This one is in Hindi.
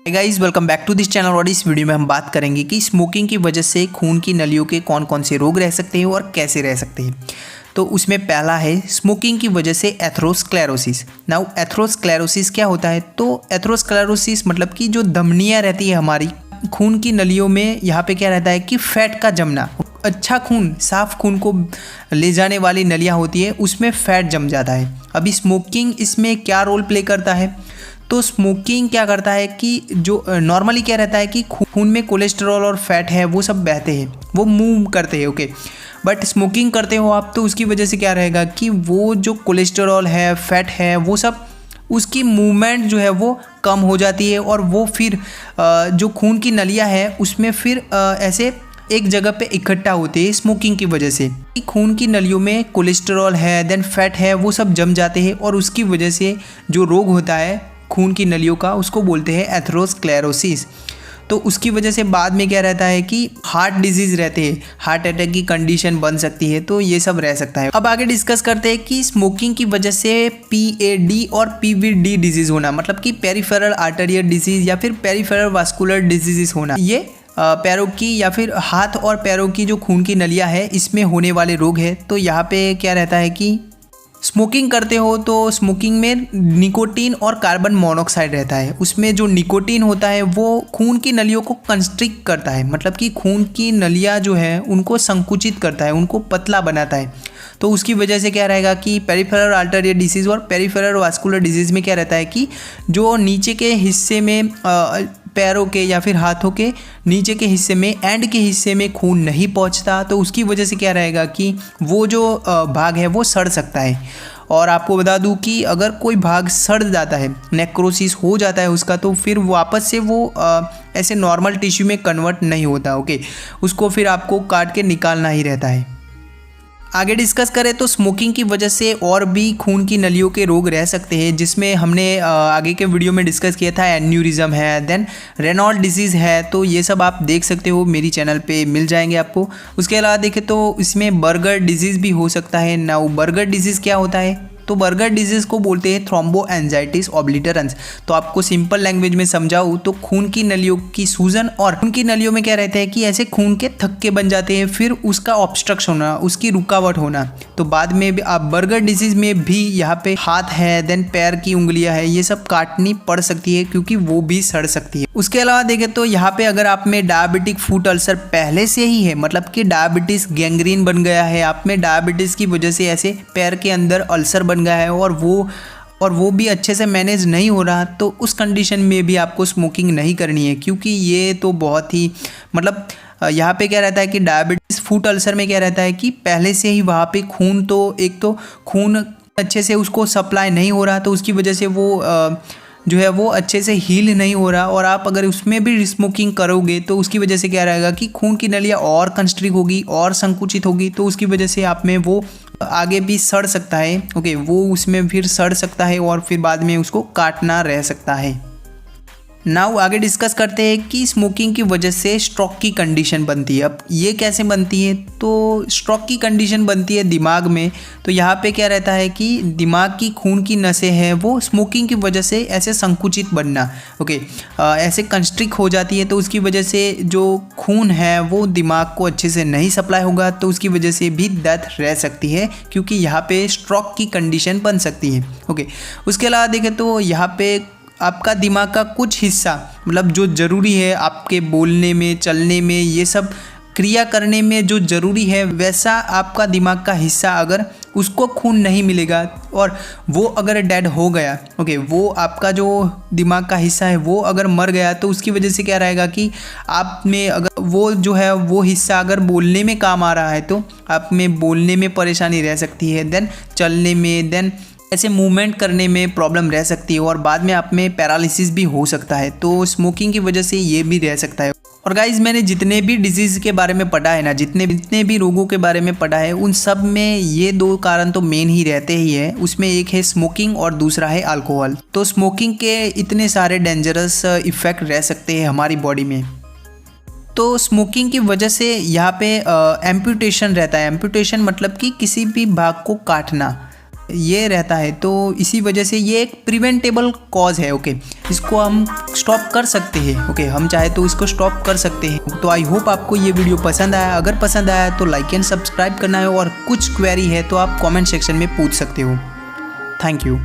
Guys welcome back to this channel. और इस वीडियो में हम बात करेंगे कि स्मोकिंग की वजह से खून की नलियों के कौन कौन से रोग रह सकते हैं और कैसे रह सकते हैं। तो उसमें पहला है स्मोकिंग की वजह से एथेरोस्क्लेरोसिस। नाउ एथेरोस्क्लेरोसिस क्या होता है? तो एथेरोस्क्लेरोसिस मतलब कि जो धमनियाँ रहती है हमारी खून की नलियों में, यहाँ पे क्या रहता है कि फैट का जमना। अच्छा खून, साफ खून को ले जाने वाली नलियाँ होती है, उसमें फैट जम जाता है। अभी स्मोकिंग इसमें क्या रोल प्ले करता है? तो स्मोकिंग क्या करता है कि जो नॉर्मली क्या रहता है कि खून में कोलेस्ट्रॉल और फैट है वो सब बहते हैं, वो मूव करते हैं, ओके। बट स्मोकिंग करते हो आप तो उसकी वजह से क्या रहेगा कि वो जो कोलेस्ट्रॉल है, फैट है, वो सब उसकी मूवमेंट जो है वो कम हो जाती है और वो फिर जो खून की नलियाँ है उसमें फिर ऐसे एक जगह पे इकट्ठा होते हैं स्मोकिंग की वजह से। खून की नलियों में कोलेस्ट्रॉल है, देन फैट है, वो सब जम जाते हैं और उसकी वजह से जो रोग होता है खून की नलियों का उसको बोलते हैं एथेरोस्क्लेरोसिस। तो उसकी वजह से बाद में क्या रहता है कि हार्ट डिजीज़ रहते हैं, हार्ट अटैक की कंडीशन बन सकती है, तो ये सब रह सकता है। अब आगे डिस्कस करते हैं कि स्मोकिंग की वजह से PAD और PVD डिजीज़ होना, मतलब कि पेरिफेरल आर्टेरियल डिजीज़ या फिर पेरिफेरल वास्कुलर डिजीज़ होना, ये पैरों की या फिर हाथ और पैरों की जो खून की नलियाँ है इसमें होने वाले रोग है। तो यहाँ पे क्या रहता है कि स्मोकिंग करते हो तो स्मोकिंग में निकोटीन और कार्बन मोनोऑक्साइड रहता है। उसमें जो निकोटीन होता है वो खून की नलियों को कंस्ट्रिक्ट करता है, मतलब कि खून की नलियाँ जो है उनको संकुचित करता है, उनको पतला बनाता है। तो उसकी वजह से क्या रहेगा कि पेरिफेरल आर्टेरियल डिजीज़ और पेरिफेरल वास्कुलर डिजीज़ में क्या रहता है कि जो नीचे के हिस्से में पैरों के या फिर हाथों के नीचे के हिस्से में, एंड के हिस्से में खून नहीं पहुंचता, तो उसकी वजह से क्या रहेगा कि वो जो भाग है वो सड़ सकता है। और आपको बता दूं कि अगर कोई भाग सड़ जाता है, नेक्रोसिस हो जाता है उसका, तो फिर वापस से वो ऐसे नॉर्मल टिश्यू में कन्वर्ट नहीं होता, ओके। उसको फिर आपको काट के निकालना ही रहता है। आगे डिस्कस करें तो स्मोकिंग की वजह से और भी खून की नलियों के रोग रह सकते हैं, जिसमें हमने आगे के वीडियो में डिस्कस किया था। एन्यूरिज्म है, देन रेनॉल्ड डिजीज़ है, तो ये सब आप देख सकते हो, मेरी चैनल पे मिल जाएंगे आपको। उसके अलावा देखें तो इसमें बर्गर डिजीज़ भी हो सकता है। नाउ बर्गर डिजीज़ क्या होता है? तो बर्गर डिजीज़ को बोलते हैं थ्रोम्बोएंजाइटिस ऑब्लिटरेंस। तो आपको सिंपल लैंग्वेज में समझाऊँ तो खून की नलियों की सूजन, और खून की नलियों में क्या रहता है कि ऐसे खून के थक्के बन जाते हैं, फिर उसका ऑब्स्ट्रक्शन होना, उसकी रुकावट होना। तो बाद में भी आप बर्गर डिजीज़ में भी यहाँ पे हाथ है, देन पैर की उंगलियां है, ये सब काटनी पड़ सकती है क्योंकि वो भी सड़ सकती है। उसके अलावा देखें तो यहाँ पे अगर आप में डायबिटिक फुट अल्सर पहले से ही है, मतलब कि डायबिटीज़ गैंग्रीन बन गया है, आप में डायबिटीज़ की वजह से ऐसे पैर के अंदर अल्सर बन गया है और वो भी अच्छे से मैनेज नहीं हो रहा, तो उस कंडीशन में भी आपको स्मोकिंग नहीं करनी है, क्योंकि ये तो बहुत ही मतलब यहाँ पे क्या रहता है कि डायबिटीज़ फुट अल्सर में क्या रहता है कि पहले से ही वहाँ पे खून, तो एक तो खून अच्छे से उसको सप्लाई नहीं हो रहा, तो उसकी वजह से वो जो है वो अच्छे से हील नहीं हो रहा। और आप अगर उसमें भी स्मोकिंग करोगे तो उसकी वजह से क्या रहेगा कि खून की नलियाँ और कंस्ट्रिक्ट होगी और संकुचित होगी, तो उसकी वजह से आप में वो आगे भी सड़ सकता है, ओके। वो उसमें फिर सड़ सकता है और फिर बाद में उसको काटना रह सकता है। नाउ आगे डिस्कस करते हैं कि स्मोकिंग की वजह से स्ट्रोक की कंडीशन बनती है। अब ये कैसे बनती है? तो स्ट्रोक की कंडीशन बनती है दिमाग में। तो यहाँ पे क्या रहता है कि दिमाग की खून की नसें हैं वो स्मोकिंग की वजह से ऐसे संकुचित बनना, ओके, ऐसे कंस्ट्रिक्ट हो जाती है। तो उसकी वजह से जो खून है वो दिमाग को अच्छे से नहीं सप्लाई होगा, तो उसकी वजह से भी डेथ रह सकती है, क्योंकि यहाँ पे स्ट्रोक की कंडीशन बन सकती है, ओके। उसके अलावा देखें तो यहाँ पे आपका दिमाग का कुछ हिस्सा, मतलब जो ज़रूरी है आपके बोलने में, चलने में, ये सब क्रिया करने में जो ज़रूरी है, वैसा आपका दिमाग का हिस्सा अगर उसको खून नहीं मिलेगा और वो अगर डेड हो गया, ओके, वो आपका जो दिमाग का हिस्सा है वो अगर मर गया, तो उसकी वजह से क्या रहेगा कि आप में अगर वो जो है वो हिस्सा अगर बोलने में काम आ रहा है तो आप में बोलने में परेशानी रह सकती है, देन चलने में, देन ऐसे मूवमेंट करने में प्रॉब्लम रह सकती है, और बाद में आप में पैरालिसिस भी हो सकता है। तो स्मोकिंग की वजह से ये भी रह सकता है। और गाइज मैंने जितने भी डिजीज़ के बारे में पढ़ा है ना, जितने भी रोगों के बारे में पढ़ा है, उन सब में ये दो कारण तो मेन ही रहते ही है। उसमें एक है स्मोकिंग और दूसरा है अल्कोहल। तो स्मोकिंग के इतने सारे डेंजरस इफ़ेक्ट रह सकते हैं हमारी बॉडी में। तो स्मोकिंग की वजह से यहाँ पे एम्पुटेशन रहता है। एम्पुटेशन मतलब कि किसी भी भाग को काटना। ये रहता है। तो इसी वजह से ये एक प्रिवेंटेबल कॉज है। ओके, इसको हम स्टॉप कर सकते हैं। ओके, हम चाहे तो इसको स्टॉप कर सकते हैं। तो आई होप आपको ये वीडियो पसंद आया। अगर पसंद आया तो लाइक एंड सब्सक्राइब करना है, और कुछ क्वेरी है तो आप कमेंट सेक्शन में पूछ सकते हो। Thank you.